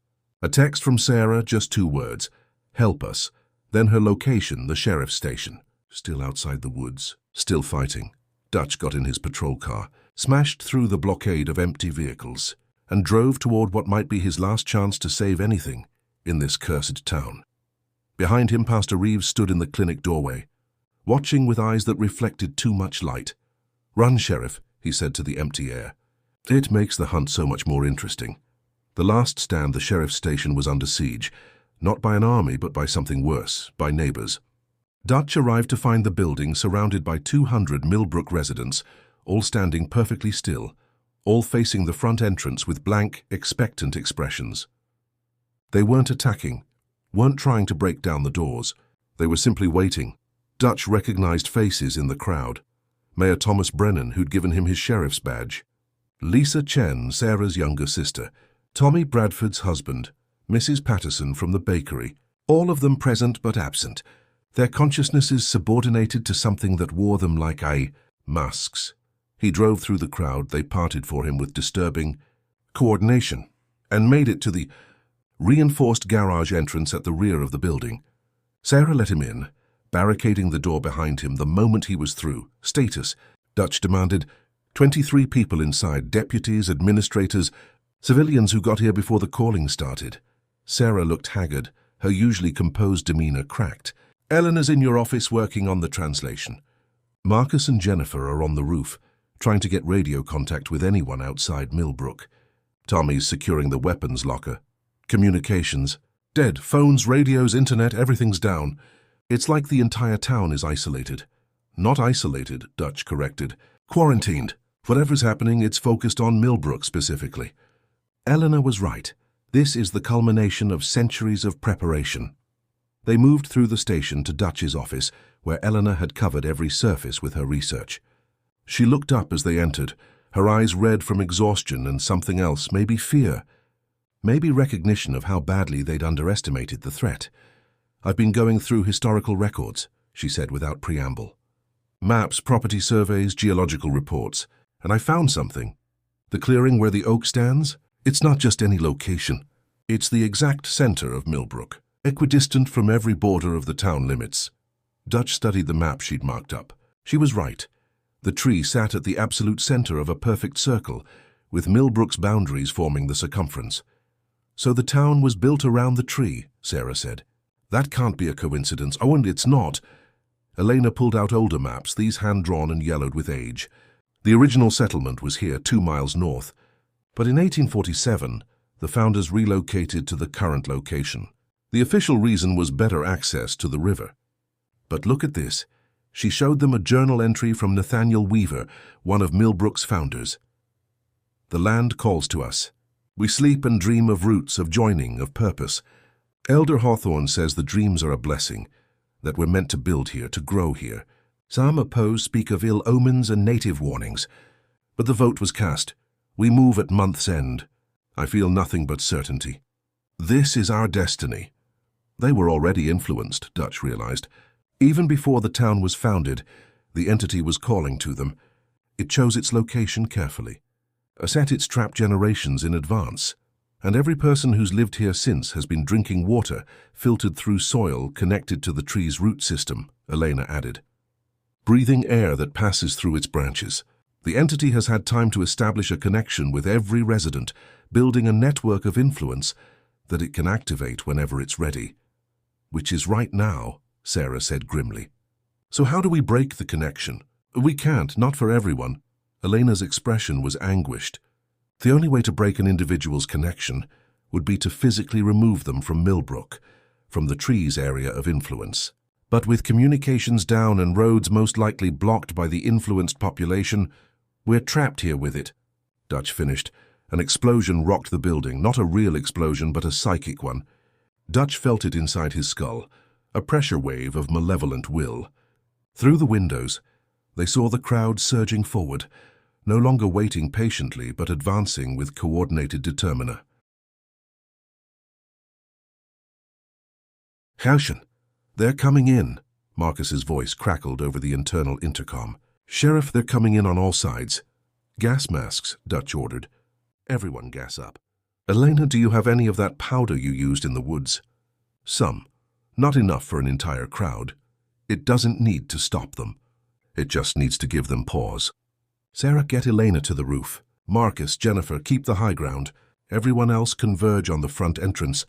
A text from Sarah, just 2 words. Help us. Then her location, the sheriff's station. Still outside the woods, still fighting. Dutch got in his patrol car, smashed through the blockade of empty vehicles, and drove toward what might be his last chance to save anything in this cursed town. Behind him, Pastor Reeves stood in the clinic doorway, watching with eyes that reflected too much light. Run, Sheriff, he said to the empty air. It makes the hunt so much more interesting. The last stand, the sheriff's station, was under siege, not by an army but by something worse, by neighbors. Dutch arrived to find the building surrounded by 200 Millbrook residents, all standing perfectly still, all facing the front entrance with blank, expectant expressions. They weren't attacking, weren't trying to break down the doors. They were simply waiting. Dutch recognized faces in the crowd. Mayor Thomas Brennan, who'd given him his sheriff's badge. Lisa Chen, Sarah's younger sister. Tommy Bradford's husband. Mrs. Patterson from the bakery. All of them present but absent. Their consciousnesses subordinated to something that wore them like masks. He drove through the crowd. They parted for him with disturbing coordination and made it to the reinforced garage entrance at the rear of the building. Sarah let him in, barricading the door behind him the moment he was through. Status, Dutch demanded. 23 people inside, deputies, administrators, civilians who got here before the calling started. Sarah looked haggard, her usually composed demeanor cracked. Eleanor's in your office working on the translation. Marcus and Jennifer are on the roof, trying to get radio contact with anyone outside Millbrook. Tommy's securing the weapons locker. Communications. Dead. Phones, radios, internet, everything's down. It's like the entire town is isolated. Not isolated, Dutch corrected. Quarantined. Whatever's happening, it's focused on Millbrook specifically. Eleanor was right. This is the culmination of centuries of preparation. They moved through the station to Dutch's office, where Eleanor had covered every surface with her research. She looked up as they entered, her eyes red from exhaustion and something else, maybe fear. Maybe recognition of how badly they'd underestimated the threat. I've been going through historical records, she said without preamble. Maps, property surveys, geological reports. And I found something. The clearing where the oak stands? It's not just any location. It's the exact center of Millbrook, equidistant from every border of the town limits. Dutch studied the map she'd marked up. She was right. The tree sat at the absolute center of a perfect circle, with Millbrook's boundaries forming the circumference. So the town was built around the tree, Sarah said. That can't be a coincidence. Oh, and it's not. Elena pulled out older maps, these hand-drawn and yellowed with age. The original settlement was here 2 miles north, but in 1847, the founders relocated to the current location. The official reason was better access to the river. But look at this. She showed them a journal entry from Nathaniel Weaver, one of Millbrook's founders. The land calls to us. We sleep and dream of roots, of joining, of purpose. Elder Hawthorne says the dreams are a blessing, that we're meant to build here, to grow here. Some opposed speak of ill omens and native warnings. But the vote was cast. We move at month's end. I feel nothing but certainty. This is our destiny. They were already influenced, Dutch realized. Even before the town was founded, the entity was calling to them. It chose its location carefully, set its trap generations in advance, and every person who's lived here since has been drinking water filtered through soil connected to the tree's root system, Elena added. Breathing air that passes through its branches. The entity has had time to establish a connection with every resident, building a network of influence that it can activate whenever it's ready. Which is right now, Sarah said grimly. So how do we break the connection? We can't, not for everyone. Elena's expression was anguished. The only way to break an individual's connection would be to physically remove them from Millbrook, from the tree's area of influence. But with communications down and roads most likely blocked by the influenced population, we're trapped here with it, Dutch finished. An explosion rocked the building, not a real explosion, but a psychic one. Dutch felt it inside his skull, a pressure wave of malevolent will. Through the windows, they saw the crowd surging forward, no longer waiting patiently, but advancing with coordinated determina. Huisjen, they're coming in, Marcus's voice crackled over the internal intercom. Sheriff, they're coming in on all sides. Gas masks, Dutch ordered. Everyone gas up. Elena, do you have any of that powder you used in the woods? Some. Not enough for an entire crowd. It doesn't need to stop them. It just needs to give them pause. Sarah, get Elena to the roof. Marcus, Jennifer, keep the high ground. Everyone else converge on the front entrance.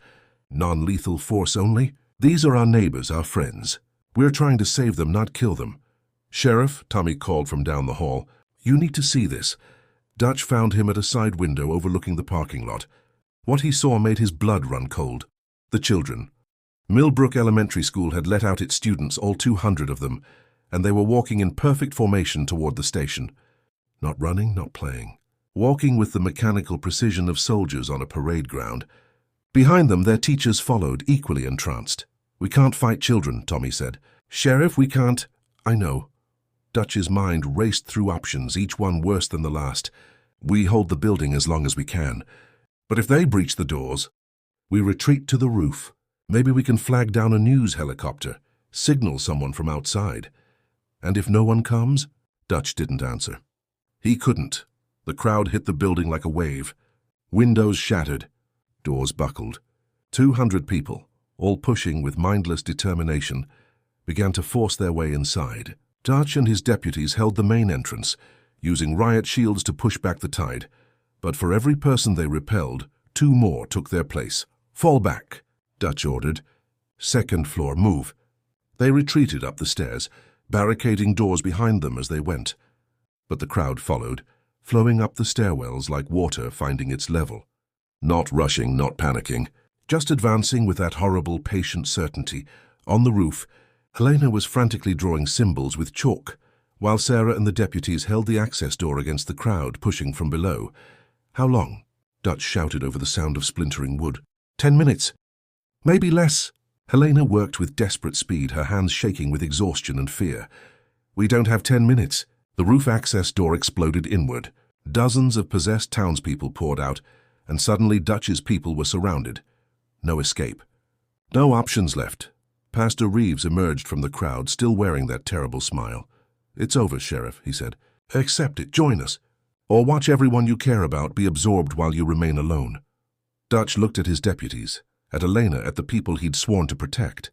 Non-lethal force only. These are our neighbors, our friends. We're trying to save them, not kill them. Sheriff, Tommy called from down the hall, you need to see this. Dutch found him at a side window overlooking the parking lot. What he saw made his blood run cold. The children. Millbrook Elementary School had let out its students, all 200 of them, and they were walking in perfect formation toward the station. Not running, not playing. Walking with the mechanical precision of soldiers on a parade ground. Behind them, their teachers followed, equally entranced. We can't fight children, Tommy said. Sheriff, we can't. I know. Dutch's mind raced through options, each one worse than the last. We hold the building as long as we can. But if they breach the doors, we retreat to the roof. Maybe we can flag down a news helicopter, signal someone from outside. And if no one comes? Dutch didn't answer. He couldn't. The crowd hit the building like a wave. Windows shattered. Doors buckled. 200 people, all pushing with mindless determination, began to force their way inside. Dutch and his deputies held the main entrance, using riot shields to push back the tide. But for every person they repelled, 2 more took their place. Fall back, Dutch ordered. Second floor, move. They retreated up the stairs, barricading doors behind them as they went. But the crowd followed, flowing up the stairwells like water finding its level. Not rushing, not panicking, just advancing with that horrible, patient certainty. On the roof, Helena was frantically drawing symbols with chalk, while Sarah and the deputies held the access door against the crowd pushing from below. How long? Dutch shouted over the sound of splintering wood. 10 minutes. Maybe less. Helena worked with desperate speed, her hands shaking with exhaustion and fear. We don't have 10 minutes. The roof access door exploded inward. Dozens of possessed townspeople poured out, and suddenly Dutch's people were surrounded. No escape. No options left. Pastor Reeves emerged from the crowd, still wearing that terrible smile. It's over, Sheriff, he said. Accept it, join us. Or watch everyone you care about be absorbed while you remain alone. Dutch looked at his deputies, at Elena, at the people he'd sworn to protect.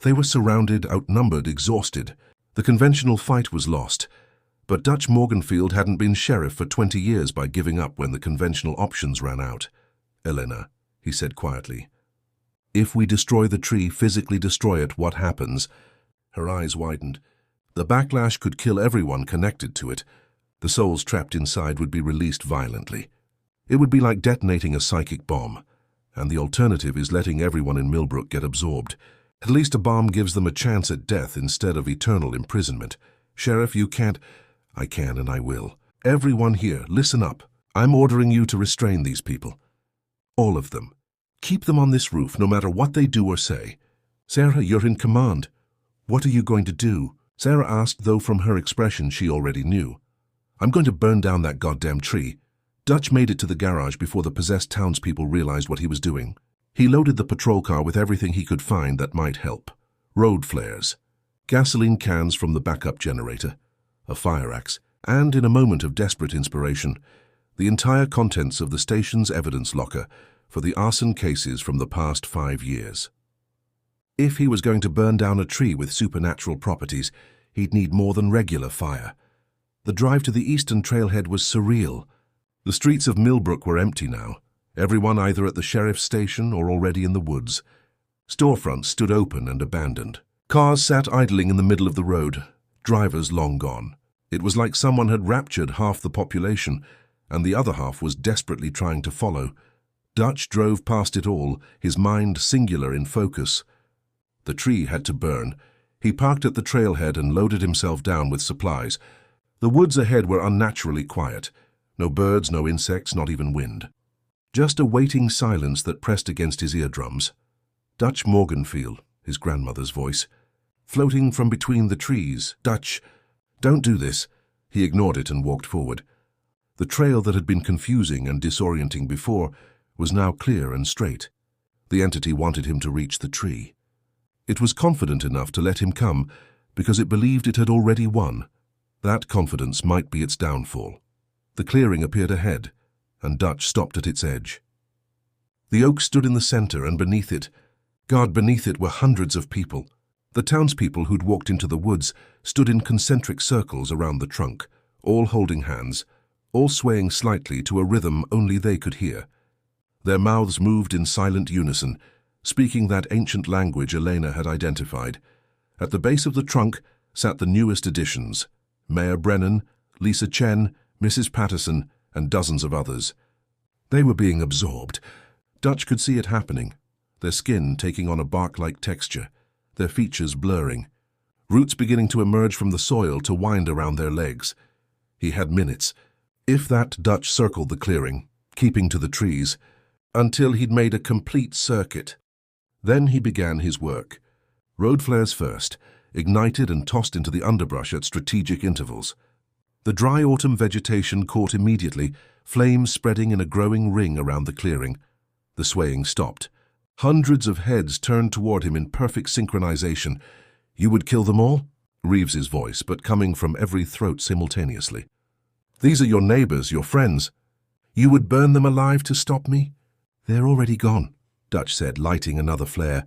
They were surrounded, outnumbered, exhausted. The conventional fight was lost. But Dutch Morganfield hadn't been sheriff for 20 years by giving up when the conventional options ran out. Elena, he said quietly, if we destroy the tree, physically destroy it, what happens? Her eyes widened. The backlash could kill everyone connected to it. The souls trapped inside would be released violently. It would be like detonating a psychic bomb. And the alternative is letting everyone in Millbrook get absorbed. At least a bomb gives them a chance at death instead of eternal imprisonment. Sheriff, you can't... I can and I will. Everyone here, listen up. I'm ordering you to restrain these people. All of them. Keep them on this roof, no matter what they do or say. Sarah, you're in command. What are you going to do? Sarah asked, though from her expression she already knew. I'm going to burn down that goddamn tree. Dutch made it to the garage before the possessed townspeople realized what he was doing. He loaded the patrol car with everything he could find that might help. Road flares, gasoline cans from the backup generator, a fire axe, and, in a moment of desperate inspiration, the entire contents of the station's evidence locker for the arson cases from the past 5 years. If he was going to burn down a tree with supernatural properties, he'd need more than regular fire. The drive to the eastern trailhead was surreal. The streets of Millbrook were empty now, everyone either at the sheriff's station or already in the woods. Storefronts stood open and abandoned. Cars sat idling in the middle of the road, drivers long gone. It was like someone had raptured half the population, and the other half was desperately trying to follow. Dutch drove past it all, his mind singular in focus. The tree had to burn. He parked at the trailhead and loaded himself down with supplies. The woods ahead were unnaturally quiet. No birds, no insects, not even wind. Just a waiting silence that pressed against his eardrums. Dutch Morganfield, his grandmother's voice. Floating from between the trees. Dutch, don't do this. He ignored it and walked forward. The trail that had been confusing and disorienting before was now clear and straight. The entity wanted him to reach the tree. It was confident enough to let him come because it believed it had already won. That confidence might be its downfall. The clearing appeared ahead, and Dutch stopped at its edge. The oak stood in the center, and beneath it were hundreds of people. The townspeople who'd walked into the woods stood in concentric circles around the trunk, all holding hands, all swaying slightly to a rhythm only they could hear. Their mouths moved in silent unison, speaking that ancient language Elena had identified. At the base of the trunk sat the newest additions: Mayor Brennan, Lisa Chen, Mrs. Patterson, and dozens of others. They were being absorbed. Dutch could see it happening, their skin taking on a bark-like texture, their features blurring, roots beginning to emerge from the soil to wind around their legs. He had minutes, if that. Dutch circled the clearing, keeping to the trees, until he'd made a complete circuit. Then he began his work. Road flares first, ignited and tossed into the underbrush at strategic intervals. The dry autumn vegetation caught immediately, flames spreading in a growing ring around the clearing. The swaying stopped. Hundreds of heads turned toward him in perfect synchronization. "You would kill them all?" Reeves's voice, but coming from every throat simultaneously. "These are your neighbors, your friends. You would burn them alive to stop me?" "They're already gone," Dutch said, lighting another flare.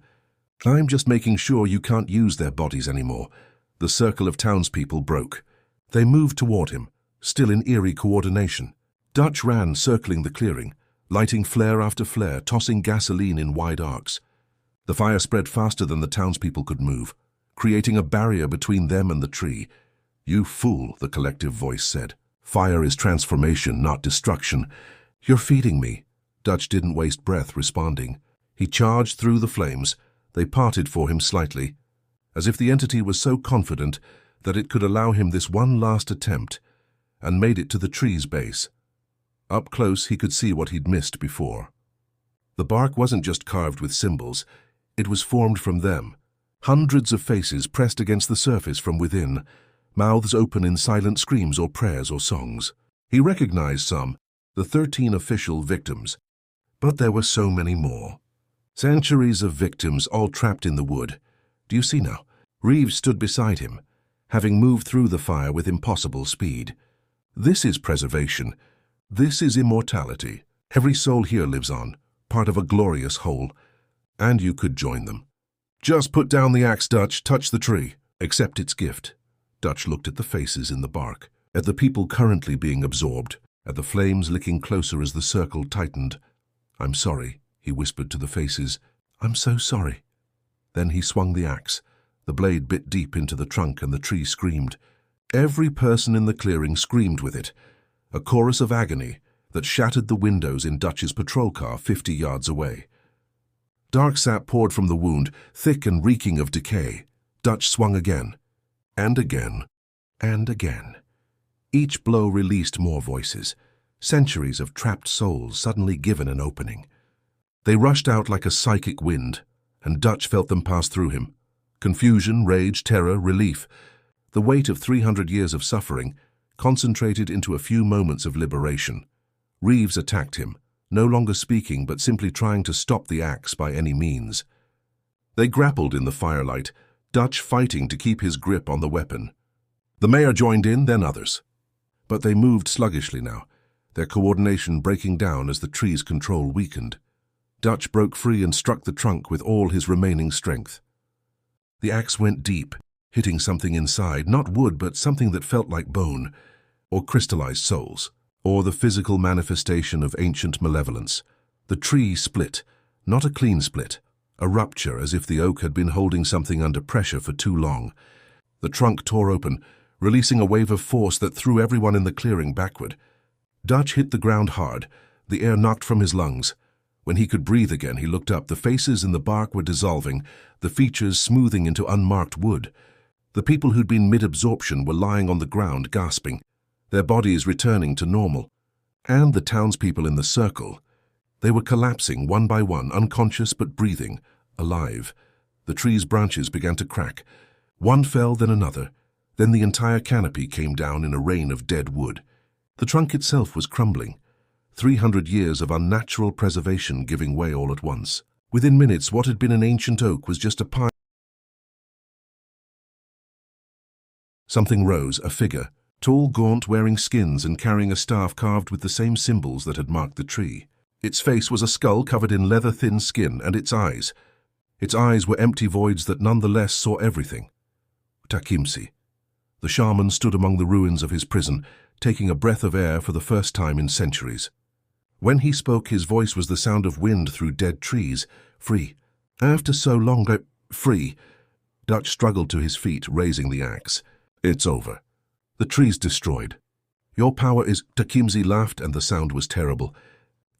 "I'm just making sure you can't use their bodies anymore." The circle of townspeople broke. They moved toward him, still in eerie coordination. Dutch ran, circling the clearing, lighting flare after flare, tossing gasoline in wide arcs. The fire spread faster than the townspeople could move, creating a barrier between them and the tree. "You fool," the collective voice said. "Fire is transformation, not destruction. You're feeding me." Dutch didn't waste breath responding. He charged through the flames. They parted for him slightly, as if the entity was so confident that it could allow him this one last attempt, and made it to the tree's base. Up close, he could see what he'd missed before. The bark wasn't just carved with symbols, it was formed from them. Hundreds of faces pressed against the surface from within, mouths open in silent screams or prayers or songs. He recognized some, the 13 official victims, but there were so many more. Centuries of victims all trapped in the wood. Do you see now? Reeves stood beside him, having moved through the fire with impossible speed. This is preservation. This is immortality. Every soul here lives on, part of a glorious whole, and you could join them. "Just put down the axe, Dutch. Touch the tree. Accept its gift." Dutch looked at the faces in the bark, at the people currently being absorbed, at the flames licking closer as the circle tightened. "I'm sorry," he whispered to the faces. "I'm so sorry." Then he swung the axe. The blade bit deep into the trunk and the tree screamed. Every person in the clearing screamed with it, a chorus of agony that shattered the windows in Dutch's patrol car 50 yards away. Dark sap poured from the wound, thick and reeking of decay. Dutch swung again, and again, and again. Each blow released more voices, centuries of trapped souls suddenly given an opening. They rushed out like a psychic wind, and Dutch felt them pass through him. Confusion, rage, terror, relief. The weight of 300 years of suffering concentrated into a few moments of liberation. Reeves attacked him, no longer speaking but simply trying to stop the axe by any means. They grappled in the firelight, Dutch fighting to keep his grip on the weapon. The mayor joined in, then others. But they moved sluggishly now, their coordination breaking down as the tree's control weakened. Dutch broke free and struck the trunk with all his remaining strength. The axe went deep, hitting something inside, not wood but something that felt like bone, or crystallized souls, or the physical manifestation of ancient malevolence. The tree split, not a clean split, a rupture as if the oak had been holding something under pressure for too long. The trunk tore open, releasing a wave of force that threw everyone in the clearing backward. Dutch hit the ground hard, the air knocked from his lungs. When he could breathe again, he looked up. The faces in the bark were dissolving, the features smoothing into unmarked wood. The people who'd been mid-absorption were lying on the ground, gasping, their bodies returning to normal. And the townspeople in the circle. They were collapsing one by one, unconscious but breathing, alive. The tree's branches began to crack. One fell, then another. Then the entire canopy came down in a rain of dead wood. The trunk itself was crumbling. 300 years of unnatural preservation giving way all at once. Within minutes, what had been an ancient oak was just a pile. Something rose, a figure, tall, gaunt, wearing skins and carrying a staff carved with the same symbols that had marked the tree. Its face was a skull covered in leather-thin skin, and its eyes were empty voids that nonetheless saw everything. Takimsi. The shaman stood among the ruins of his prison, taking a breath of air for the first time in centuries. When he spoke, his voice was the sound of wind through dead trees. Free. After so long, free. Dutch struggled to his feet, raising the axe. It's over. The tree's destroyed. Your power is... Takimsi laughed, and the sound was terrible.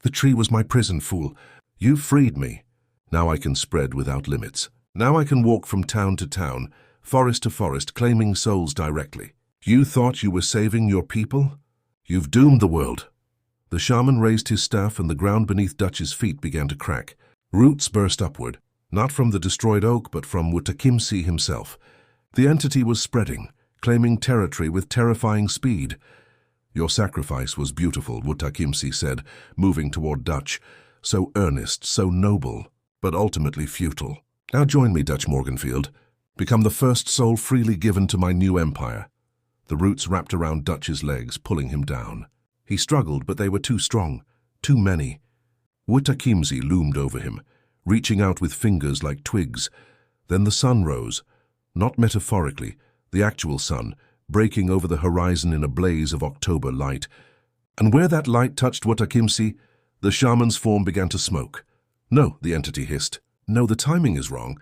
The tree was my prison, fool. You freed me. Now I can spread without limits. Now I can walk from town to town, forest to forest, claiming souls directly. You thought you were saving your people? You've doomed the world. The shaman raised his staff and the ground beneath Dutch's feet began to crack. Roots burst upward, not from the destroyed oak but from Wutakimsi himself. The entity was spreading, claiming territory with terrifying speed. Your sacrifice was beautiful, Wutakimsi said, moving toward Dutch. So earnest, so noble, but ultimately futile. Now join me, Dutch Morganfield. Become the first soul freely given to my new empire. The roots wrapped around Dutch's legs, pulling him down. He struggled, but they were too strong, too many. Wutakimsi loomed over him, reaching out with fingers like twigs. Then the sun rose, not metaphorically, the actual sun, breaking over the horizon in a blaze of October light. And where that light touched Wutakimsi, the shaman's form began to smoke. No, the entity hissed. No, the timing is wrong.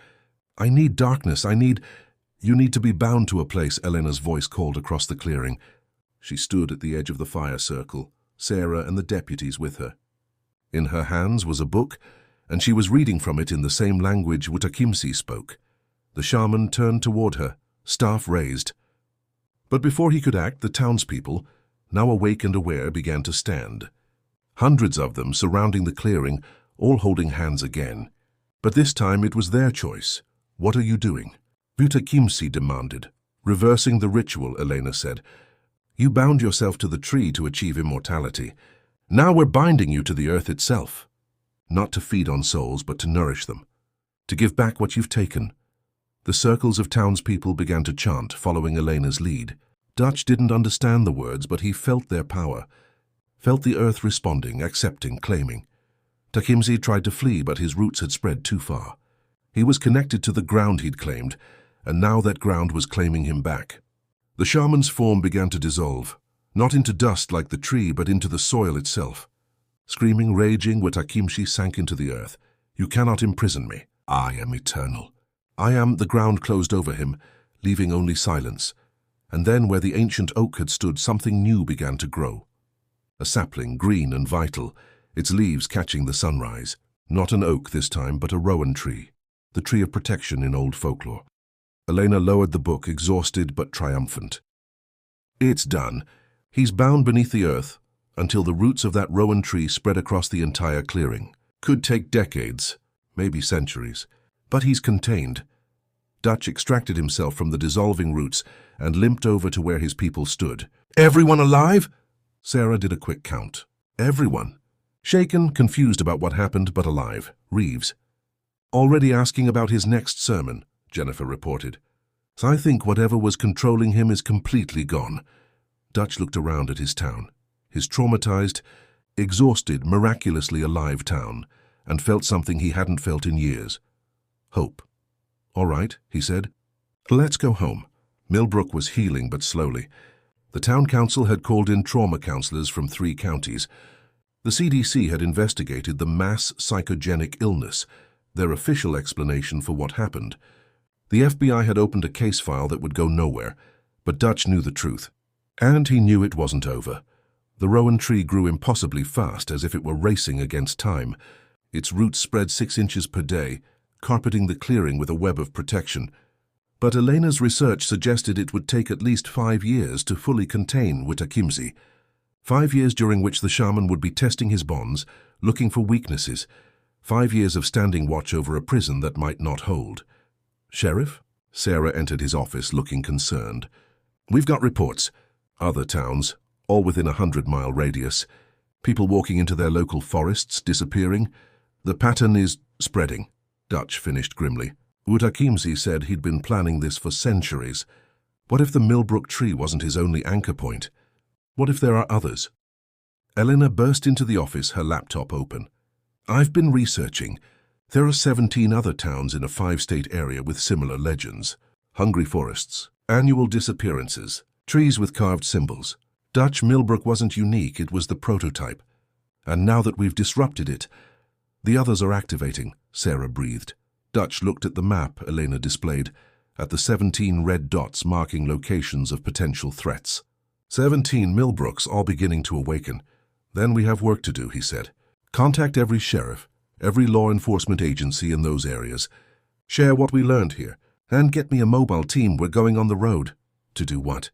I need darkness, You need to be bound to a place, Elena's voice called across the clearing. She stood at the edge of the fire circle, Sarah and the deputies with her. In her hands was a book, and she was reading from it in the same language Wutakimsi spoke. The shaman turned toward her, staff raised. But before he could act, the townspeople, now awake and aware, began to stand. Hundreds of them surrounding the clearing, all holding hands again. But this time it was their choice. What are you doing? Wutakimsi demanded. Reversing the ritual, Elena said. You bound yourself to the tree to achieve immortality. Now we're binding you to the earth itself. Not to feed on souls, but to nourish them. To give back what you've taken. The circles of townspeople began to chant, following Elena's lead. Dutch didn't understand the words, but he felt their power. Felt the earth responding, accepting, claiming. Takimsi tried to flee, but his roots had spread too far. He was connected to the ground he'd claimed, and now that ground was claiming him back. The shaman's form began to dissolve, not into dust like the tree, but into the soil itself. Screaming, raging, Wutakimsi sank into the earth. You cannot imprison me. I am eternal. I am. The ground closed over him, leaving only silence. And then where the ancient oak had stood, something new began to grow. A sapling, green and vital, its leaves catching the sunrise. Not an oak this time, but a rowan tree. The tree of protection in old folklore. Elena lowered the book, exhausted but triumphant. It's done. He's bound beneath the earth until the roots of that rowan tree spread across the entire clearing. Could take decades, maybe centuries, but he's contained. Dutch extracted himself from the dissolving roots and limped over to where his people stood. Everyone alive? Sarah did a quick count. Everyone. Shaken, confused about what happened, but alive. Reeves. Already asking about his next sermon, Jennifer reported. I think whatever was controlling him is completely gone. Dutch looked around at his town, his traumatized, exhausted, miraculously alive town, and felt something he hadn't felt in years. Hope. All right, he said. Let's go home. Millbrook was healing, but slowly. The town council had called in trauma counselors from 3 counties. The CDC had investigated the mass psychogenic illness, their official explanation for what happened. The FBI had opened a case file that would go nowhere, But Dutch knew the truth. And he knew it wasn't over. The rowan tree grew impossibly fast, as if it were racing against time. Its roots spread 6 inches per day, carpeting the clearing with a web of protection. But Elena's research suggested it would take at least 5 years to fully contain Wittakimsey. 5 years during which the shaman would be testing his bonds, looking for weaknesses. 5 years of standing watch over a prison that might not hold. "Sheriff?" Sarah entered his office looking concerned. "We've got reports. Other towns, all within a 100-mile radius. People walking into their local forests, disappearing. The pattern is spreading," Dutch finished grimly. Wittakimsey said he'd been planning this for centuries. What if the Millbrook tree wasn't his only anchor point? What if there are others? Elena burst into the office, her laptop open. "I've been researching. There are 17 other towns in a 5-state area with similar legends. Hungry forests, annual disappearances, trees with carved symbols. Dutch Millbrook wasn't unique, it was the prototype. And now that we've disrupted it, the others are activating," Sarah breathed. Dutch looked at the map Elena displayed, at the 17 red dots marking locations of potential threats. 17 Millbrooks all beginning to awaken. "Then we have work to do," he said. "Contact every sheriff, every law enforcement agency in those areas. Share what we learned here, and get me a mobile team. We're going on the road." "To do what?"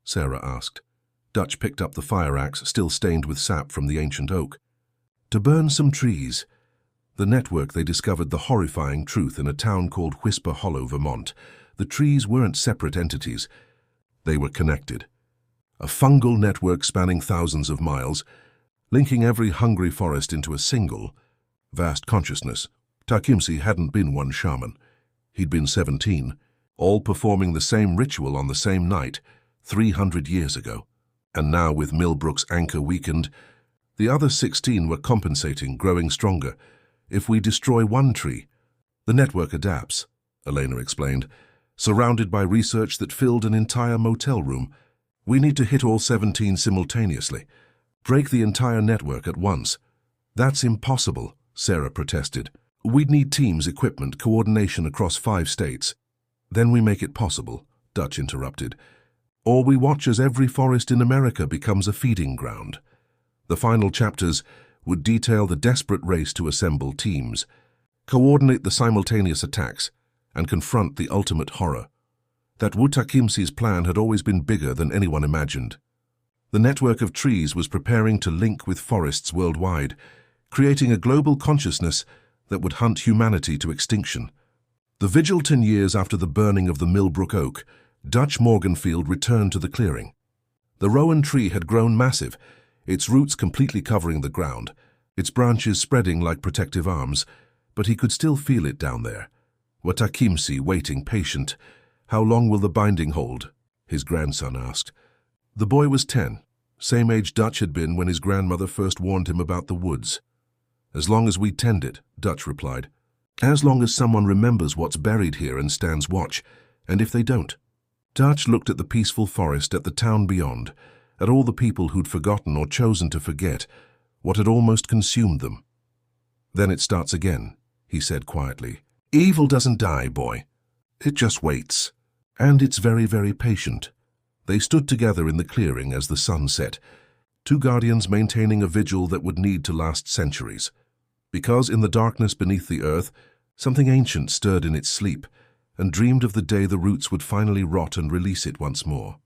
Sarah asked. Dutch picked up the fire axe, still stained with sap from the ancient oak. "To burn some trees." The network they discovered the horrifying truth in a town called Whisper Hollow, Vermont. The trees weren't separate entities. They were connected. A fungal network spanning thousands of miles, linking every hungry forest into a single, vast consciousness. Wittakimsey hadn't been one shaman. He'd been 17, all performing the same ritual on the same night, 300 years ago. And now, with Millbrook's anchor weakened, the other 16 were compensating, growing stronger. "If we destroy one tree, the network adapts," Elena explained, "surrounded by research that filled an entire motel room. We need to hit all 17 simultaneously. Break the entire network at once." "That's impossible," Sarah protested. "We'd need teams, equipment, coordination across 5 states. "Then we make it possible," Dutch interrupted. "Or we watch as every forest in America becomes a feeding ground." The final chapters would detail the desperate race to assemble teams, coordinate the simultaneous attacks, and confront the ultimate horror. That Wittakimsey's plan had always been bigger than anyone imagined. The network of trees was preparing to link with forests worldwide, creating a global consciousness that would hunt humanity to extinction. The vigil 10 years after the burning of the Millbrook oak, Dutch Morganfield returned to the clearing. The rowan tree had grown massive, its roots completely covering the ground, its branches spreading like protective arms, but he could still feel it down there. Wittakimsey waiting, patient. "How long will the binding hold?" his grandson asked. The boy was 10, same age Dutch had been when his grandmother first warned him about the woods. "As long as we tend it," Dutch replied. "As long as someone remembers what's buried here and stands watch, and if they don't." Dutch looked at the peaceful forest, at the town beyond, at all the people who'd forgotten or chosen to forget what had almost consumed them. "Then it starts again," he said quietly. "Evil doesn't die, boy. It just waits. And it's very, very patient." They stood together in the clearing as the sun set, 2 guardians maintaining a vigil that would need to last centuries. Because in the darkness beneath the earth, something ancient stirred in its sleep and dreamed of the day the roots would finally rot and release it once more.